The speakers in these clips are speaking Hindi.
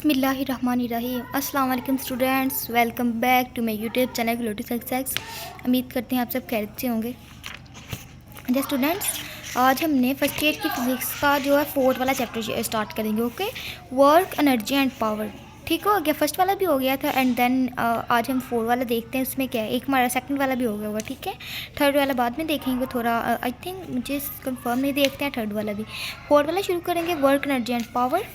बिस्मिल्लाहिर्रहमानिर्रहीम। अस्सलाम वालेकुम students, welcome back to my YouTube channel ग्लोटी सक्सेस। उम्मीद करते हैं आप सब खैरियत से होंगे। जी स्टूडेंट्स, आज हमने फर्स्ट ईयर की फिज़िक्स का जो है फोर्थ वाला चैप्टर स्टार्ट करेंगे। Okay, work, energy and power. ठीक हो गया, फर्स्ट वाला भी हो गया था एंड देन आज हम फोर्थ वाला देखते हैं। उसमें क्या है, एक हमारा सेकंड वाला भी हो गया होगा। ठीक है, थर्ड वाला बाद में देखेंगे थोड़ा। आई थिंक मुझे कंफर्म नहीं, देखते हैं थर्ड वाला भी। फोर्थ वाला शुरू करेंगे, वर्क, एनर्जी एंड पावर।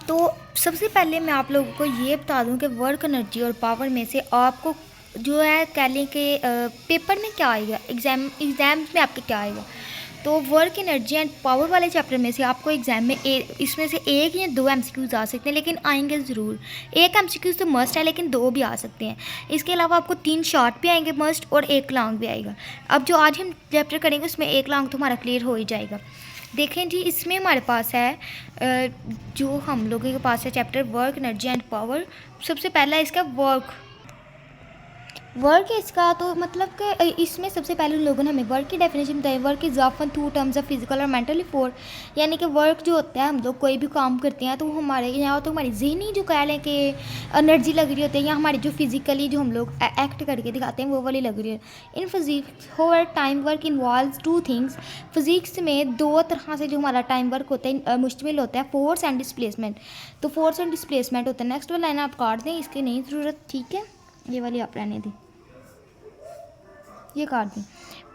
तो सबसे पहले मैं आप लोगों को ये बता दूं कि वर्क, एनर्जी और पावर में से आपको जो है कह लें कि पेपर में क्या आएगा, एग्ज़ाम में आपके क्या आएगा। तो वर्क, एनर्जी एंड पावर वाले चैप्टर में से आपको एग्ज़ाम में इसमें से एक या दो एमसीक्यूज़ आ सकते हैं, लेकिन आएंगे ज़रूर। एक एमसीक्यूज़ तो मस्ट है, लेकिन दो भी आ सकते हैं। इसके अलावा आपको 3 शॉर्ट भी आएंगे मस्ट, और एक लॉन्ग भी आएगा। अब जो आज हम चैप्टर करेंगे उसमें एक लॉन्ग तो हमारा क्लियर हो ही जाएगा। देखें जी, इसमें हमारे पास है जो हम लोगों के पास है chapter work, energy and power. सबसे पहला इसका वर्क है इसका। तो मतलब कि इसमें सबसे पहले उन लोगों ने हमें वर्क की डेफिनेशन बताई। Work is often to terms of physical और मेंटल एफर्ट। यानी कि वर्क जो होता है, हम लोग कोई भी काम करते हैं तो हमारे यहाँ तो हमारी जहनी जो कह लें कि एनर्जी लग रही होती है, या हमारी जो फिजिकली जो हम लोग एक्ट करके दिखाते हैं वो वाली लग रही है। In physics however time work involves two things. Physics में दो तरह से जो हमारा टाइम वर्क होता है मुश्तमिल होता है, फोर्स एंड डिस्प्लेसमेंट। तो फोर्स एंड डिस्प्लेसमेंट होता है। नेक्स्ट वाला लाइन आप काट दें, इसकी नहीं ज़रूरत। ठीक है, ये वाली आप रहने दें, ये काट दी।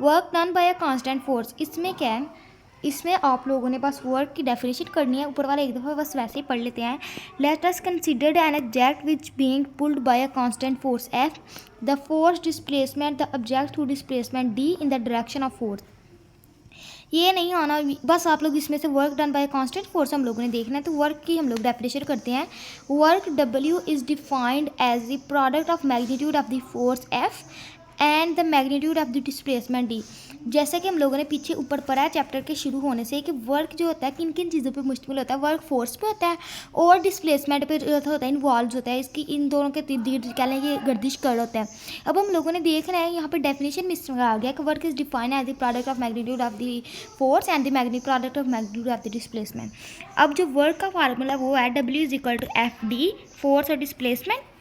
Work done by a constant force. इसमें क्या है, इसमें आप लोगों ने बस वर्क की डेफिनेशन करनी है। ऊपर वाला एक दफ़ा बस वैसे ही पढ़ लेते हैं। Let us consider an object which being pulled bye a constant force F, the force displacement the object through displacement D in the direction of force. ये नहीं आना, बस आप लोग इसमें से work done by constant force हम लोगों ने देखना है। तो वर्क की हम लोग डेफिनेशन करते हैं। Work W is defined as the product of magnitude of the force F and the magnitude of the displacement D. जैसे कि हम लोगों ने पीछे ऊपर पढ़ा है चैप्टर के शुरू होने से कि वर्क जो होता है किन किन चीज़ों पे मुश्तमिल होता है। वर्क फोर्स पे होता है और डिस्प्लेसमेंट पे होता है, इन्वॉल्व होता है। इसकी इन दोनों के कह लें कि गर्दिश कर होता है। अब हम लोगों ने देखना है, यहाँ पर डेफिनेशन में इस तरह आ गया कि work is defined as the product of magnitude of the force and the magnitude product of magnitude of the displacement. अब जो वर्क का फार्मूला वो है W is equal to F D, force और डिस्प्लेसमेंट।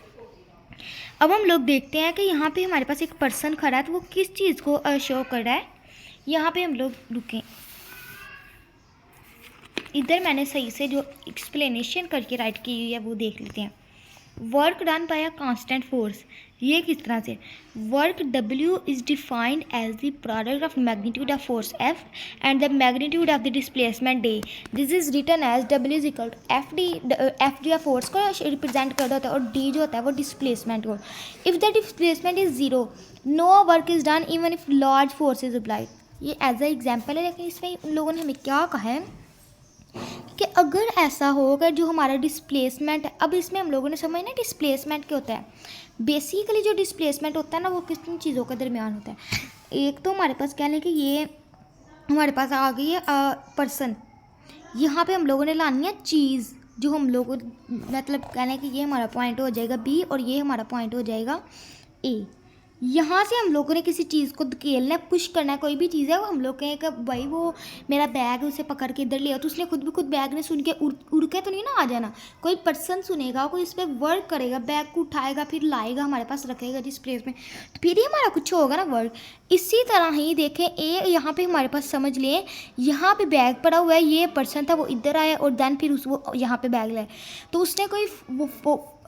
अब हम लोग देखते हैं कि यहाँ पे हमारे पास एक पर्सन खड़ा है, तो वो किस चीज़ को शो कर रहा है। यहाँ पे हम लोग रुकें, इधर मैंने सही से जो एक्सप्लेनेशन करके राइट की हुई है वो देख लेते हैं। Work done by a constant force, ये किस तरह से। Work W is defined as the product of magnitude of force F and the magnitude of the displacement D. This is written as W is equal to F D. F D force को रिप्रेजेंट कर रहा होता है और डी जो होता है वो डिस्प्लेसमेंट को। If the displacement is zero, no work is done even if large force is applied. ये एज अ एग्जाम्पल है, लेकिन इसमें उन लोगों ने हमें क्या कहा है कि अगर ऐसा होगा जो हमारा डिस्प्लेसमेंट है। अब इसमें हम लोगों ने समझना डिस्प्लेसमेंट क्या होता है। बेसिकली जो डिस्प्लेसमेंट होता है ना, वो किस किन चीज़ों के दरमियान होता है। एक तो हमारे पास कह लें कि ये हमारे पास आ गई है पर्सन। यहाँ पे हम लोगों ने लानी है चीज़, जो हम लोग मतलब कह लें कि ये हमारा पॉइंट हो जाएगा बी और ये हमारा पॉइंट हो जाएगा ए। यहाँ से हम लोगों ने किसी चीज़ को धकेलना है, पुश करना है। कोई भी चीज़ है वो हम लोग कहें कि भाई वो मेरा बैग है, उसे पकड़ के इधर ले आओ, तो उसने खुद भी खुद बैग ने सुन के उड़ के तो नहीं ना आ जाना। कोई पर्सन सुनेगा, कोई इस पर वर्क करेगा, बैग को उठाएगा, फिर लाएगा, हमारे पास रखेगा जिस प्लेस में, तो फिर ही हमारा कुछ होगा ना वर्क। इसी तरह ही देखें ए, यहाँ पे हमारे पास समझ लें, यहाँ पे बैग पड़ा हुआ है, ये पर्सन था वो इधर आया और देन फिर वो यहाँ पे बैग लाए, तो उसने कोई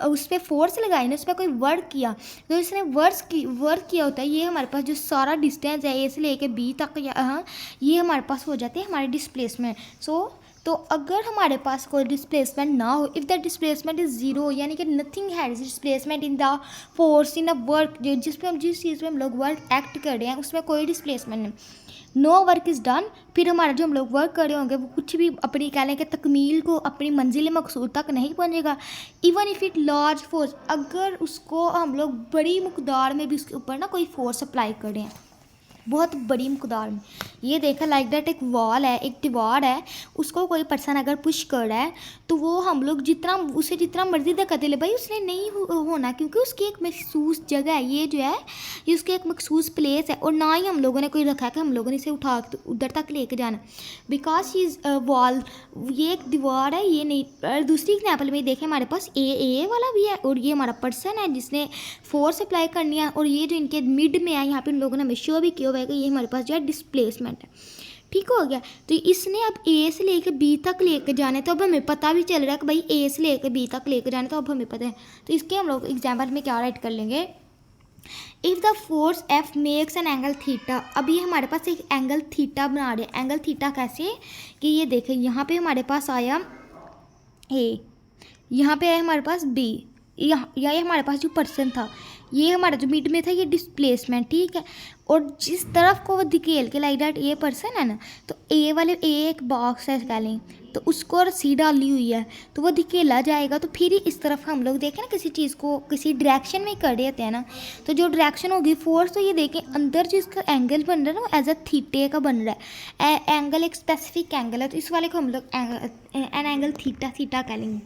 उस पर फोर्स लगाई ना, उस पर कोई वर्क किया, तो इसने वर्क किया होता है। ये हमारे पास जो सारा डिस्टेंस है ए से लेके बी तक, ये हमारे पास हो जाते हैं हमारे डिस्प्लेसमेंट। तो अगर हमारे पास कोई डिस्प्लेसमेंट ना हो, if the displacement is zero, यानी कि nothing has displacement in the force in a work, जिस चीज़ पे हम लोग वर्क एक्ट कर रहे हैं उसमें कोई डिस्प्लेसमेंट नहीं, नो वर्क इज़ डन, फिर हमारा जो हम लोग वर्क कर रहे होंगे वो कुछ भी अपनी कह लें कि तकमील को, अपनी मंजिल मकसूद तक नहीं पहुँचेगा। Even if it large force, अगर उसको हम लोग बड़ी मकदार में भी उसके ऊपर ना कोई फोर्स अप्लाई कर रहे हैं। बहुत बड़ी मकदार में। ये देखा लाइक दैट एक वॉल है, एक दीवार है, उसको कोई पर्सन अगर पुश कर रहा है तो वो हम लोग उसे जितना मर्जी धक्का दे ले भाई उसने नहीं होना, क्योंकि उसकी एक मखसूस जगह है, ये जो है ये उसकी एक मखसूस प्लेस है, और ना ही हम लोगों ने कोई रखा है कि हम लोगों ने इसे उठा उधर तक लेके जाना, बिकॉज ही इज़ वॉल, ये एक दीवार है, ये नहीं। दूसरी एग्जाम्पल में देखें हमारे पास ए वाला भी है, और ये हमारा पर्सन है जिसने फोर्स अप्लाई करनी है, और ये जो इनके मिड में है यहाँ पे उन लोगों ने हमें शो भी किया हुआ है कि ये हमारे पास जो है डिस्प्लेसमेंट है। ठीक हो गया। तो इसने अब ए से लेकर बी तक लेकर जाने, तो अब हमें पता भी चल रहा है कि भाई ए से लेकर बी तक लेकर जाने, तो अब हमें पता है। तो इसके हम लोग एग्जाम्पल में क्या राइट कर लेंगे, if the force F makes an angle theta. अभी हमारे पास एक एंगल थीटा बना रहे हैं। एंगल थीटा कैसे कि ये देखें यहाँ पे हमारे पास आया ए, यहाँ पे है हमारे पास बी, ये हमारे पास जो पर्सन था, ये हमारा जो मिड में था, ये डिस्प्लेसमेंट, ठीक है। और जिस तरफ को वो धकेल के लाइक दैट ये पर्सन है ना, तो ए वाले एक बॉक्स है कह लें, तो उसको और सी डाली हुई है, तो वो धकेला जाएगा। तो फिर ही इस तरफ हम लोग देखें ना किसी चीज़ को किसी डायरेक्शन में कर देते हैं ना, तो जो डायरेक्शन होगी फोर्स, तो ये देखें अंदर जो इसका एंगल बन रहा है ना वो एज अ थीटे का बन रहा है। एंगल एक स्पेसिफिक एंगल है, तो इस वाले को हम लोग एन एंगल थीटा कह लेंगे।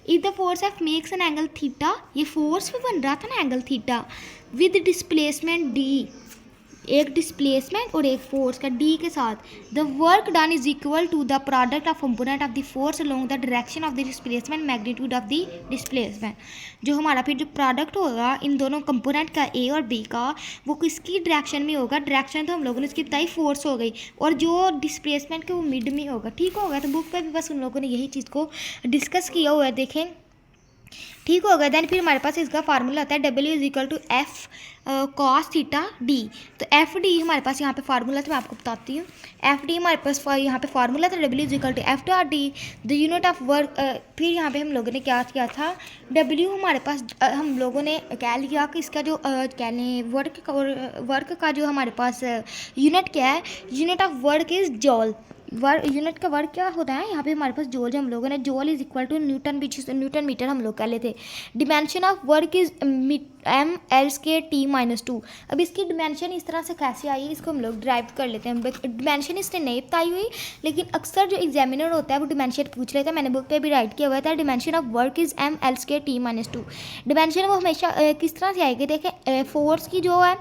If the force F makes an angle theta, ये फोर्स भी बन रहा था ना angle theta with displacement D, एक डिस्प्लेसमेंट और एक फोर्स का डी के साथ, the work done is equal to the product of component of the force along the direction of the displacement magnitude of the displacement. जो हमारा फिर जो प्रोडक्ट होगा इन दोनों कंपोनेंट का ए और बी का, वो किसकी डायरेक्शन में होगा, डायरेक्शन तो हम लोगों ने इसकी बताई फोर्स हो गई, और जो डिस्प्लेसमेंट के वो मिड में होगा। ठीक होगा। तो बुक पे भी बस उन लोगों ने यही चीज़ को डिस्कस किया हुआ है, देखें। ठीक होगा। देन फिर हमारे पास इसका फार्मूला आता है W is equal to F cos theta D. तो एफ डी हमारे पास यहाँ पे फार्मूला था, मैं आपको बताती हूँ। एफ डी हमारे पास यहाँ पे फार्मूला था W is equal to F dot D, the unit of work. फिर यहाँ पे हम लोगों ने क्या किया था, W हमारे पास हम लोगों ने कह लिया कि इसका जो कह लें वर्क का जो हमारे पास यूनिट क्या है, unit of work is जॉल। Unit का वर्क क्या होता है, यहाँ पे हमारे पास जोल, जो हम लोगों ने joule is equal to newton, newton metre हम लोग कह लेते। Dimension of work is M L square T minus 2। अब इसकी डिमेंशन इस तरह से कैसे आई, इसको हम लोग ड्राइव कर लेते हैं। डिमेंशन इसने नहीं बताई हुई, लेकिन अक्सर जो एग्जामिनर होता है वो डिमेंशन पूछ लेता है। मैंने बुक पे भी राइट किया हुआ था, dimension of work is M L square T minus 2। Dimension वो हमेशा किस तरह से आएगी, देखें फोर्स की जो है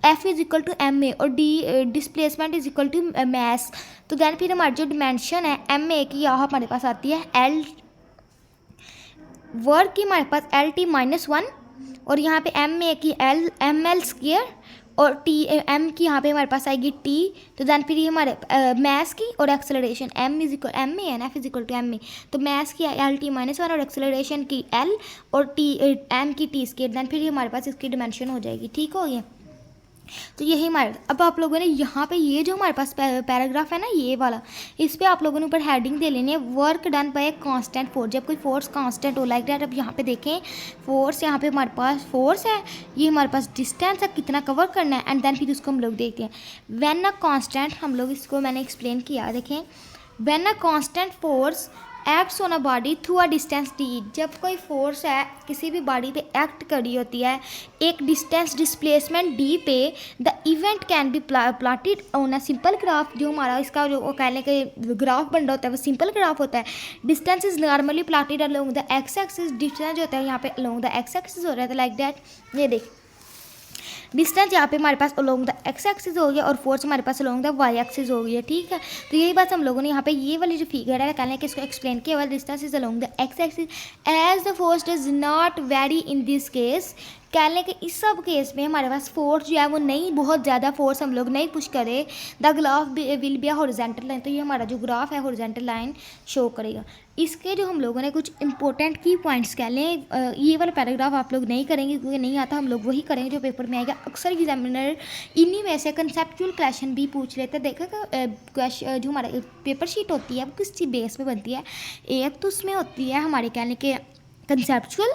F is equal to M A, और D displacement is equal to mass. तो देन फिर हमारी जो डिमेंशन है एम ए की, यहाँ हमारे पास आती है एल, वर्क की हमारे पास एल टी माइनस 1, और यहाँ पे एम ए की एम एल स्क्वायर, और टी एम की यहाँ पे हमारे पास आएगी टी। तो देन फिर ये हमारे मैस की और acceleration M is equal M A and F is equal to M A, तो मैस की एल टी माइनस 1 और एक्सेलरेशन की एल और टी एम की टी स्क्वायर। देन फिर ये हमारे पास इसकी डिमेंशन हो जाएगी। ठीक हो गया। तो यही हमारे, अब आप लोगों ने यहाँ पे ये जो हमारे पास पैराग्राफ है ना ये वाला, इस पे आप लोगों ने ऊपर हेडिंग दे लेनी है, work done by constant force. जब कोई फोर्स कांस्टेंट हो लाइक दैट, अब यहाँ पे देखें फोर्स, यहाँ पे हमारे पास फोर्स है, ये हमारे पास डिस्टेंस है कितना कवर करना है, एंड देन फिर उसको हम लोग देखते हैं व्हेन अ कांस्टेंट, हम लोग इसको मैंने एक्सप्लेन किया, देखें when a constant force acts on a body through a distance D. जब कोई फोर्स है किसी भी बॉडी पे एक्ट करी होती है एक डिस्टेंस डिस्प्लेसमेंट डी पे, the event can be plotted on a simple graph. जो हमारा इसका जो कहने के ग्राफ बन रहा होता है वो सिंपल ग्राफ होता है। Distance is normally plotted along the X axis, distance जो होता है यहाँ पे अलोंग द एक्स एक्सिस हो रहा था लाइक दैट। ये देख डिस्टेंस यहाँ पे हमारे पास अलोंग द एक्स एक्सिस हो गया, और फोर्स हमारे पास अलोंग द वाई एक्सिस हो गया। ठीक है। तो यही बात हम लोगों ने यहाँ पे ये वाली जो फिगर है कहने कि इसको एक्सप्लेन किया हुआ, distance is along the X axis as the force does not vary in this case. कह लें कि इस सब केस में हमारे पास फोर्स जो है वो नहीं, बहुत ज़्यादा फोर्स हम लोग नहीं पुश करें, the graph will be a horizontal line. तो ये हमारा जो ग्राफ है हॉरिजॉन्टल लाइन शो करेगा। इसके जो हम लोगों ने कुछ इंपॉर्टेंट की पॉइंट्स कह लें, ये वाला पैराग्राफ आप लोग नहीं करेंगे क्योंकि नहीं आता, हम लोग वही करेंगे जो पेपर में आएगा। अक्सर एग्जामिनर इन्हीं में से कंसेप्चुअल क्वेश्चन भी पूछ लेते हैं। देखा क्वेश्चन जो हमारा पेपर शीट होती है वो किस चीज़ बेस पे बनती है, एक तो उसमें होती है हमारे कहने के कंसेप्चुअल,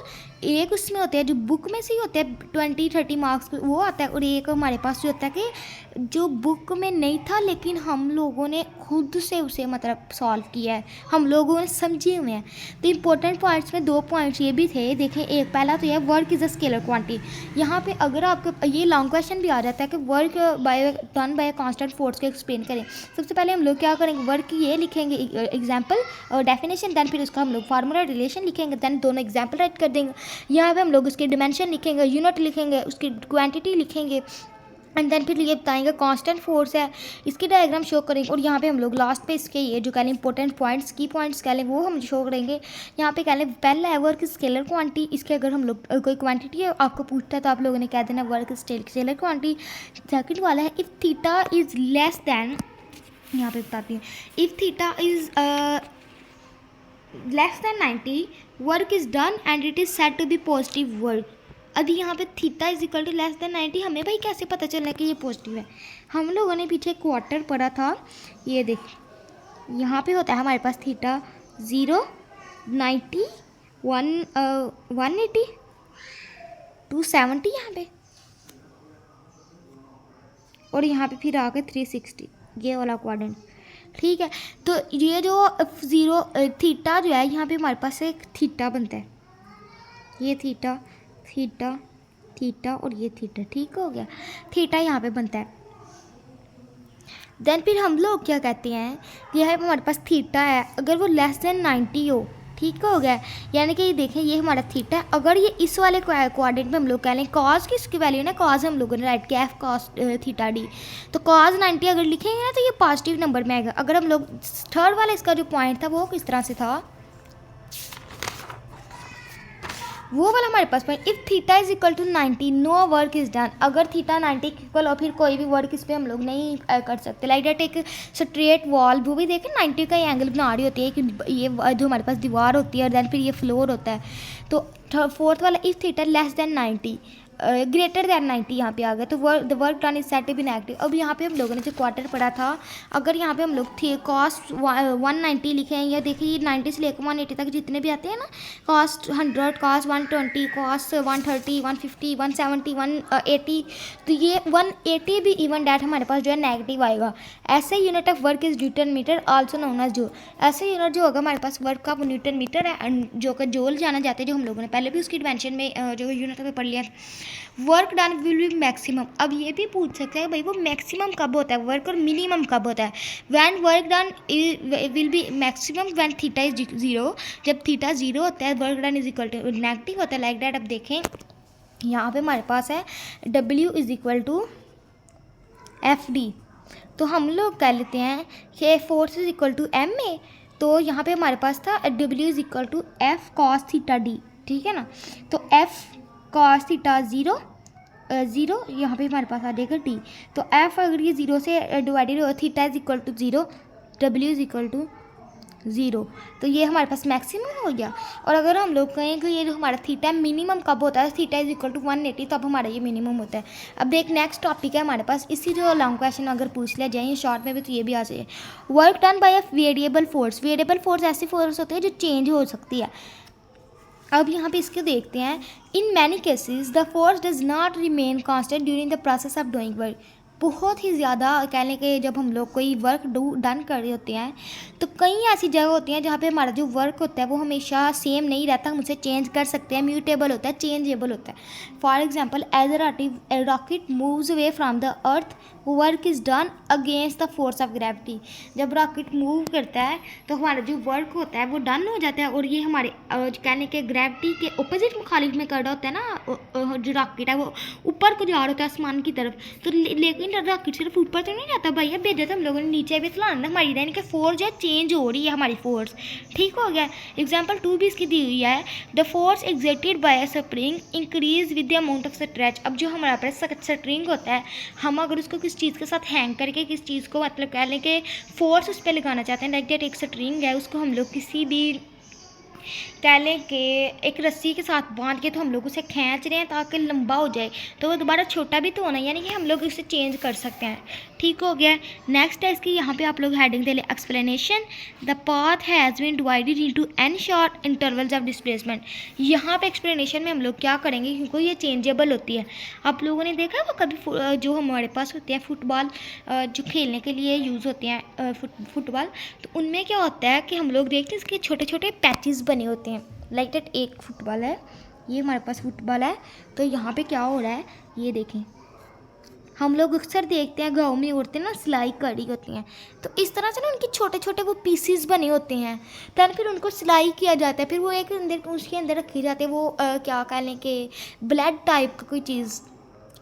एक उसमें होते हैं जो बुक में से ही होते हैं 20-30 मार्क्स वो आता है, और एक हमारे पास जो होता है कि जो बुक में नहीं था लेकिन हम लोगों ने खुद से उसे मतलब सॉल्व किया है, हम लोगों ने समझे हुए हैं। तो इंपॉर्टेंट पॉइंट्स में 2 पॉइंट्स ये भी थे, देखें। एक पहला तो यह work is a scalar quantity. यहाँ पे अगर आपको ये लॉन्ग क्वेश्चन भी आ जाता है कि work done by constant force को एक्सप्लेन करें। सबसे पहले हम लोग क्या करेंगे, वर्क की ये लिखेंगे एग्जाम्पल और डेफिनेशन, दैन फिर उसका हम लोग फार्मूला रिलेशन लिखेंगे, दैन दोनों एग्जाम्पल राइट कर देंगे। यहाँ पे हम लोग उसकी डिमेंशन लिखेंगे, यूनिट लिखेंगे, उसकी क्वांटिटी लिखेंगे, एंड देन फिर ये बताएंगे कांस्टेंट फोर्स है, इसकी डायग्राम शो करेंगे। और यहाँ पे हम लोग लास्ट पे इसके ये जो कह लें इंपॉर्टेंट पॉइंट्स की पॉइंट्स कह लें वो हम शो करेंगे। यहाँ पे कह लें पहला है वर्क स्केलर क्वांटिटी। इसके अगर हम लोग कोई क्वांटिटी आपको पूछता है तो आप लोगों ने कह देना वर्क स्केलर क्वांटिटी। सेकंड वाला है if theta is less than, यहाँ पे बताती हूँ, if theta is less than 90 work is done and it is said to be positive work. अभी यहाँ पे theta is equal to less than 90, हमें भाई कैसे पता चलना कि ये पॉजिटिव है। हम लोगों ने पीछे क्वार्टर पढ़ा था, ये देख यहाँ पे होता है हमारे पास थीटा 0, 90, 180, 270 यहाँ पे, और यहाँ पे फिर आके 360, ये वाला क्वाड्रेंट। ठीक है, तो ये जो 0 थीटा जो है यहाँ पे हमारे पास एक थीटा बनता है, ये थीटा थीटा थीटा और ये थीटा, ठीक हो गया, थीटा यहाँ पे बनता है। देन फिर हम लोग क्या कहते हैं, यह है हमारे पास थीटा है, अगर वो लेस देन 90 हो, ठीक हो गया, यानी कि ये देखें ये हमारा थीटा है। अगर ये इस वाले क्वाड्रेंट में हम लोग कह लें कॉस की इसकी वैल्यू ना, कॉस हम लोगों ने राइट किया एफ कॉस थीटा डी, तो कॉस 90 अगर लिखेंगे ना तो ये पॉजिटिव नंबर में आएगा। अगर हम लोग थर्ड वाला इसका जो पॉइंट था वो किस तरह से था, वो वाला हमारे पास point, if theta is equal to 90 no work is done. अगर थीटा 90 इक्वल और फिर कोई भी वर्क इस पर हम लोग नहीं कर सकते। लाइक डेट एक स्ट्रेट वॉल, वो भी देखें 90 का एंगल बना रही होती है कि ये जो हमारे पास दीवार होती है और देन फिर ये फ्लोर होता है। तो फोर्थ वाला if theta less than 90 greater than 90 यहाँ पे आ गया, तो the work done is said to be negative. अब यहाँ पे हम लोगों ने जो क्वार्टर पढ़ा था, अगर यहाँ पे हम लोग थे कॉस्ट 190 लिखे हैं, या देखिए 90 से लेकर 180 तक जितने भी आते हैं ना, कॉस्ट 100, कॉस्ट 120, कॉस्ट 130, 150, 170, 180, तो ये 180 भी इवन डैट हमारे पास जो है नेगेटिव आएगा। ऐसे unit of work is newton metre also known as joule. ऐसे यूनिट जो होगा हमारे पास वर्क का वो न्यूटन मीटर है, जो कि जूल जाना जाता है, जो हम लोगों ने पहले भी उसकी डिमेंशन में जो यूनिट में पढ़ लिया। Work done will be maximum. अब ये भी पूछ सकते हैं भाई वो मैक्सिमम कब होता है वर्क और मिनिमम कब होता है। When work done will be maximum when theta is 0, जब थीटा 0 होता है work done is equal to negative होता है। लाइक दैट अब देखें यहाँ पे हमारे पास है W is equal to FD, तो हम लोग कह लेते हैं कि force is equal to MA, तो यहाँ पे हमारे पास था W is equal to F cos theta D, ठीक है ना। तो F कॉस थीटा 0 यहाँ पे हमारे पास आ जाएगा D, तो F अगर ये 0 से डिवाइडेड हो, theta is equal to 0, W is equal to 0, तो ये हमारे पास मैक्सिमम हो गया। और अगर हम लोग कहें कि ये जो हमारा थीटा मिनिमम कब होता है, थीटा इज इक्वल टू 180, तो अब हमारा ये मिनिमम होता है। अब एक नेक्स्ट टॉपिक है हमारे पास, इसी जो लॉन्ग क्वेश्चन अगर पूछ लिया जाए शॉर्ट में भी तो ये भी आ जाए। Work done by a variable force. Variable force ऐसी फोर्स होती है जो चेंज हो सकती है। अब यहाँ पे इसके देखते हैं, in many cases the force does not remain constant during the process of doing work. बहुत ही ज़्यादा कह लें कि जब हम लोग कोई वर्क डन कर रहे होते हैं तो कई ऐसी जगह होती हैं जहाँ पे हमारा जो वर्क होता है वो हमेशा सेम नहीं रहता, हम उसे चेंज कर सकते हैं, म्यूटेबल होता है, चेंजेबल होता है। For example as a rocket moves away from the earth work is done against the force of gravity. जब रॉकेट मूव करता है तो हमारा जो वर्क होता है वो डन हो जाता है, और ये हमारे कहने के ग्रेविटी के अपोजिट मुखालिफ में कर रहा होता है ना, जो रॉकेट है वो ऊपर को जा रहा होता है आसमान की तरफ। तो लेकिन रॉकेट सिर्फ ऊपर तो नहीं जाता भैया, भेजा तो हम लोगों ने नीचे भी तो लाना हमारी, यानी कि फोर्स जो है चेंज हो रही है हमारी फोर्स, ठीक हो गया। एग्जाम्पल 2 भी इसकी दी हुई है, the force exerted by a spring increase with the amount of stretch. अब जो हमारा पास स्ट्रिंग होता है, हम अगर उसको किस चीज़ के साथ हैंग करके किस चीज़ को मतलब कह लें कि फोर्स उस पर लगाना चाहते हैं, लाइक दैट एक स्ट्रिंग है उसको हम लोग किसी भी कह लें कि एक रस्सी के साथ बांध के तो हम लोग उसे खींच रहे हैं ताकि लंबा हो जाए, तो वो दोबारा छोटा भी तो होना, यानी कि हम लोग इसे चेंज कर सकते हैं, ठीक हो गया। नेक्स्ट है इसकी, यहाँ पे आप लोग हेडिंग दे लें explanation. The path has been divided into n short intervals of displacement. यहाँ पे एक्सप्लेनेशन में हम लोग क्या करेंगे, क्योंकि ये चेंजेबल होती है। आप लोगों ने देखा है वो कभी जो हमारे पास होते हैं फुटबॉल जो खेलने के लिए यूज़ होते हैं फुटबॉल, तो उनमें क्या होता है कि हम लोग देखते हैं इसके छोटे छोटे पैचेस बने होते हैं। लाइक दैट एक फुटबॉल है, ये हमारे पास फुटबॉल है, तो यहाँ पे क्या हो रहा है ये देखें। हम लोग अक्सर देखते हैं गाँव में औरतें ना सिलाई करी होती हैं, तो इस तरह से ना उनके छोटे छोटे वो पीसीस बने होते हैं, दैन फिर उनको सिलाई किया जाता है, फिर वो एक अंदर उसके अंदर रखी जाती है वो क्या कह लें कि ब्लेड टाइप का कोई चीज़,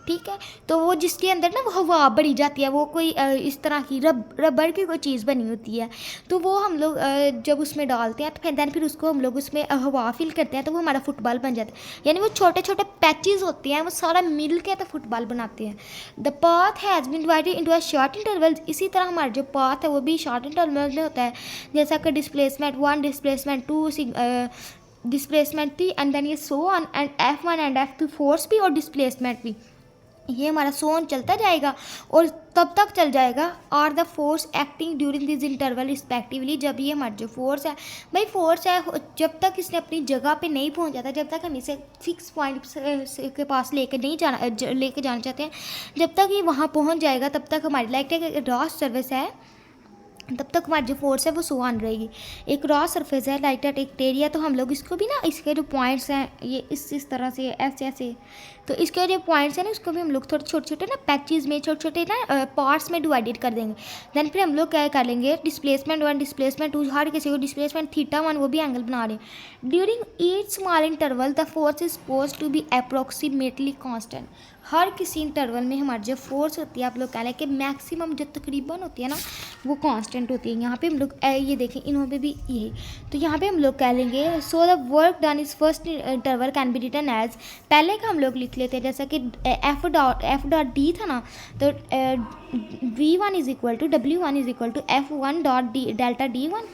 ठीक है। तो वो जिसके अंदर ना वो हवा बढ़ी जाती है, वो कोई इस तरह की रबर की कोई चीज़ बनी होती है, तो वो हम लोग जब उसमें डालते हैं तो फिर उसको हम लोग उसमें हवा फिल करते हैं, तो वो हमारा फुटबॉल बन जाता है। यानी वो छोटे छोटे पैचेस होते हैं, वो सारा मिल के तो फुटबॉल बनाते हैं। The path has been divided into a short intervals. इसी तरह हमारा जो पाथ है वो भी शॉर्ट इंटरवल में होता है, जैसा कि displacement 1, displacement 2, displacement 3 and then ये so on and F1 and F2 force भी और डिस्प्लेसमेंट भी, ये हमारा सोन चलता जाएगा और तब तक चल जाएगा। और the force acting during this interval respectively. जब ये हमारा जो फोर्स है, भाई फोर्स है जब तक इसने अपनी जगह पे नहीं पहुंच जाता, जब तक हम इसे फिक्स पॉइंट के पास लेके जाना चाहते हैं, जब तक ये वहाँ पहुंच जाएगा तब तक हमारी लाइक रॉस सर्विस है, तब तक हमारी जो फोर्स है वो सो ऑन रहेगी। एक रॉ सरफेस है लाइक दैट एक एरिया, तो हम लोग इसको भी ना इसके जो पॉइंट्स हैं ये इस तरह से ऐसे, तो इसके जो पॉइंट्स हैं ना उसको भी हम लोग थोड़े छोटे छोटे ना पैचेस में छोटे छोटे ना पार्ट्स में डिवाइडेड कर देंगे। दैन फिर हम लोग क्या कर लेंगे, डिस्प्लेसमेंट 1, डिस्प्लेसमेंट 2, हर किसी को डिस्प्लेसमेंट θ1 वो भी एंगल बना रहे हैं। During each small interval the force is suppose to be approximately constant. हर किसी इंटरवल में हमारी जो फोर्स होती है, आप लोग कह लें कि मैक्सिमम जो तकरीबन होती है ना वो कांस्टेंट होती है। यहाँ पे हम लोग ये देखें इन्होंने भी यही, तो यहाँ पे हम लोग कह लेंगे so the work done is first interval can be written as, पहले का हम लोग लिख लेते हैं जैसा कि एफ डॉट डी था ना, तो V1 is equal to W1 is equal to F1 dot D delta D1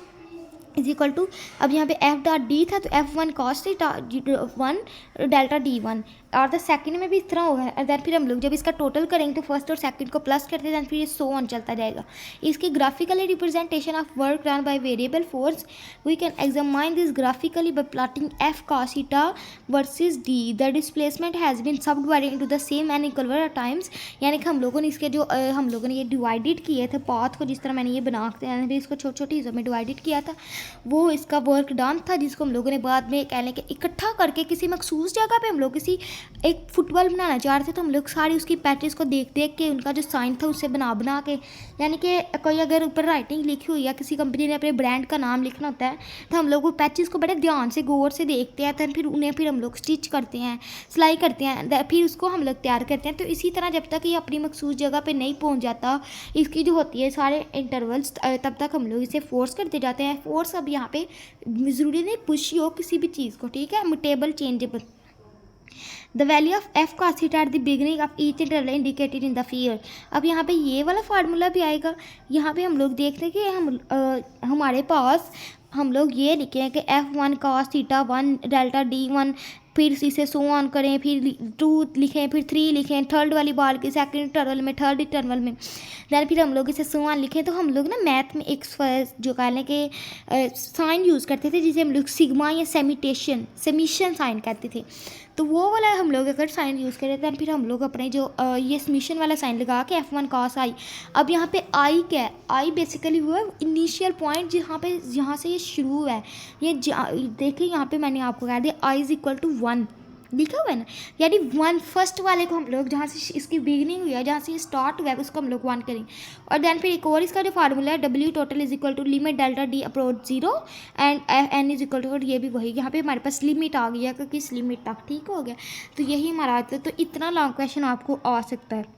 is equal to, अब यहाँ पे एफ डॉट डी था तो F1 cos θ1 डेल्टा D1, और द सेकंड में भी इस तरह होगा। दैन फिर हम लोग जब इसका टोटल करेंगे तो फर्स्ट और सेकंड को प्लस करते हैं, दैन फिर ये सो ऑन चलता जाएगा। इसकी graphically representation of work done by variable force, we can examine this graphically by plotting F cos θ versus D। The displacement has been subdivided into the same and equal times. यानी कि हम लोगों ने इसके जो हम लोगों ने ये डिवाइडेड किए थे पाथ को, जिस तरह मैंने ये बना के इसको छोटी छोटी हिस्सों में डिवाइडेड किया था, वो इसका वर्क डन था, जिसको हम लोगों ने बाद में कह लें कि इकट्ठा करके किसी मखसूस जगह पे हम लोग किसी एक फुटबॉल बनाना चाह रहे थे, तो हम लोग सारी उसकी पैचेस को देख देख के उनका जो साइन था उससे बना के, यानी कि कोई अगर ऊपर राइटिंग लिखी हुई है, किसी कंपनी ने अपने ब्रांड का नाम लिखना होता है, तो हम लोग वो पैचेस को बड़े ध्यान से गौर से देखते हैं, तो फिर उन्हें फिर हम लोग स्टिच करते हैं, सिलाई करते हैं, फिर उसको हम लोग तैयार करते हैं। तो इसी तरह जब तक ये अपनी मखसूस जगह पर नहीं पहुँच जाता इसकी जो होती है सारे इंटरवल्स, तब तक हम लोग इसे फोर्स करते जाते हैं। फोर्स अब यहाँ पे ज़रूरी नहीं पुश हो किसी भी चीज़ को, ठीक है, mutable changeable. The value of F cos θ at the beginning of each interval indicated in the figure. अब यहाँ पे ये वाला फार्मूला भी आएगा। यहाँ पे हम लोग देखते हैं कि हमारे पास हम लोग ये लिखे हैं कि F1 cos θ1 डेल्टा D1, फिर इसे सो ऑन करें, फिर 2 लिखें, फिर 3 लिखें, थर्ड वाली बार की सेकंड इंटरवल में, थर्ड इंटरवल में, दैन फिर हम लोग इसे सो ऑन लिखें। तो हम लोग ना मैथ में एक जो कह लें कि साइन यूज़ करते थे जिसे हम लोग सिग्मा या सेमिशन साइन कहते थे, तो वो वाला हम लोग अगर साइन यूज़ करें दैन फिर हम लोग अपने जो ये समीशन वाला साइन लगा के F1 cos I। अब यहाँ पे I क्या है, I बेसिकली वो है इनिशियल पॉइंट जहाँ से ये शुरू है। ये देखिए यहाँ पे मैंने आपको कह दिया I इज़ इक्वल टू 1 लिखा हुआ है ना, यानी 1 फर्स्ट वाले को हम लोग जहाँ से इसकी बिगनिंग हुई है, जहाँ से ये स्टार्ट हुआ है, उसको हम लोग 1 करेंगे। और दैन फिर एक और इसका जो फार्मूला है W total is equal to limit delta D approach 0 and N is equal to, ये भी वही, यहाँ पे हमारे पास लिमिट आ गया क्योंकि इस लिमिट तक, ठीक हो गया। तो यही हमारा आता है। तो इतना लॉन्ग क्वेश्चन आपको आ सकता है।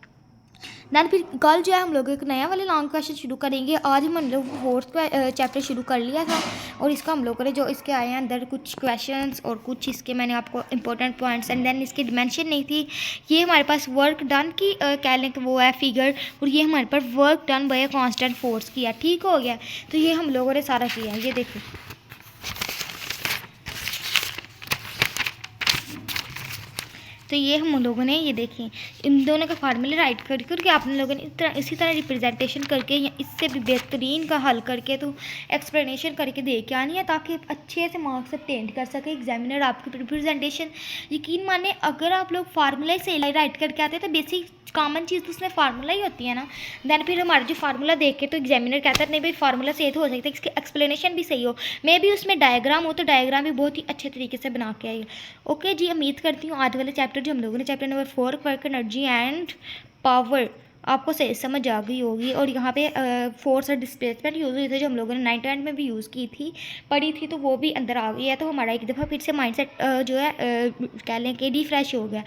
दैन फिर कल जो है हम लोग एक नया वाले लॉन्ग क्वेश्चन शुरू करेंगे। आज हम लोग फोर्थ चैप्टर शुरू कर लिया था और इसका हम लोगों ने जो इसके आए हैं अंदर कुछ क्वेश्चंस और कुछ इसके मैंने आपको इंपॉर्टेंट पॉइंट्स एंड देन इसकी डिमेंशन नहीं थी। ये हमारे पास वर्क डन की कह लें कि वो है फिगर, और ये हमारे पास work done by constant force किया, ठीक हो गया। तो ये हम लोगों ने सारा किया है, ये देखिए तो ये हम लोगों ने ये देखें इन दोनों के फार्मूले राइट करके आप लोगों ने इसी तरह रिप्रेजेंटेशन करके या इससे भी बेहतरीन का हल करके तो एक्सप्लेनेशन करके दे के आनी है, ताकि आप अच्छे से मार्क्स अटेंड कर सके एग्जामिनर आपकी रिप्रेजेंटेशन। यकीन माने अगर आप लोग फार्मूला से राइट करके आते हैं तो बेसिक कॉमन चीज़ तो उसमें फार्मूला ही होती है ना। दैन फिर हमारा जो फार्मूला देख के तो एग्जामिनर कहता है नहीं भाई फार्मूला सही तो हो सकता है, इसकी एक्सप्लेनेशन भी सही हो, मे भी उसमें डायग्राम हो तो डायग्राम भी बहुत ही अच्छे तरीके से बना के आएगा। ओके जी, उम्मीद करती हूँ आज वाले चैप्टर जो हम लोगों ने chapter number 4 work energy and power आपको सही समझ आ गई होगी। और यहाँ पे फोर्स और डिस्प्लेसमेंट यूज़ हुई थी जो हम लोगों ने 9th में भी यूज़ की थी, पढ़ी थी, तो वो भी अंदर आ गई है। तो हमारा एक दफ़ा फिर से माइंडसेट जो है कह लें कि रिफ्रेश हो गया।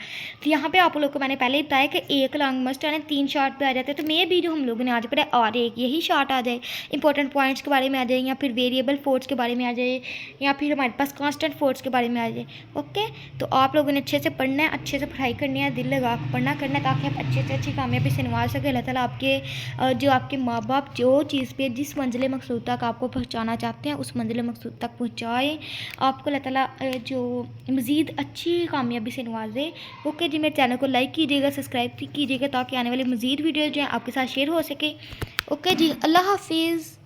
तो यहाँ पे आप लोग को मैंने पहले ही बताया कि एक लॉन्ग मस्ट आने 3 शार्ट पे आ जाते हैं, तो मे भी जो हम लोगों ने आज पढ़ा और एक यही शार्ट आ जाए, इंपॉर्टेंट पॉइंट्स के बारे में आ जाए, या फिर वेरिएबल फोर्स के बारे में आ जाए, या फिर हमारे पास कांस्टेंट फोर्स के बारे में आ जाए। ओके, तो आप लोगों ने अच्छे से पढ़ना है, अच्छे से पढ़ाई करनी है, दिल लगा पढ़ना करना है, ताकि आप अच्छे से अच्छी कामयाबी से नवाज सके। अल्लाह ताला आपके जो आपके माँ बाप जो चीज़ पे जिस मंजिल मकसूद तक आपको पहुँचाना चाहते हैं उस मंजिल मकसूद तक पहुँचाए, आपको अल्लाह ताला जो मज़ीद अच्छी कामयाबी से नवाजे। ओके जी, मेरे चैनल को लाइक कीजिएगा, सब्सक्राइब कीजिएगा, ताकि आने वाली मज़ीद वीडियो जो है आपके साथ शेयर हो सके। ओके जी, अल्लाह हाफिज़।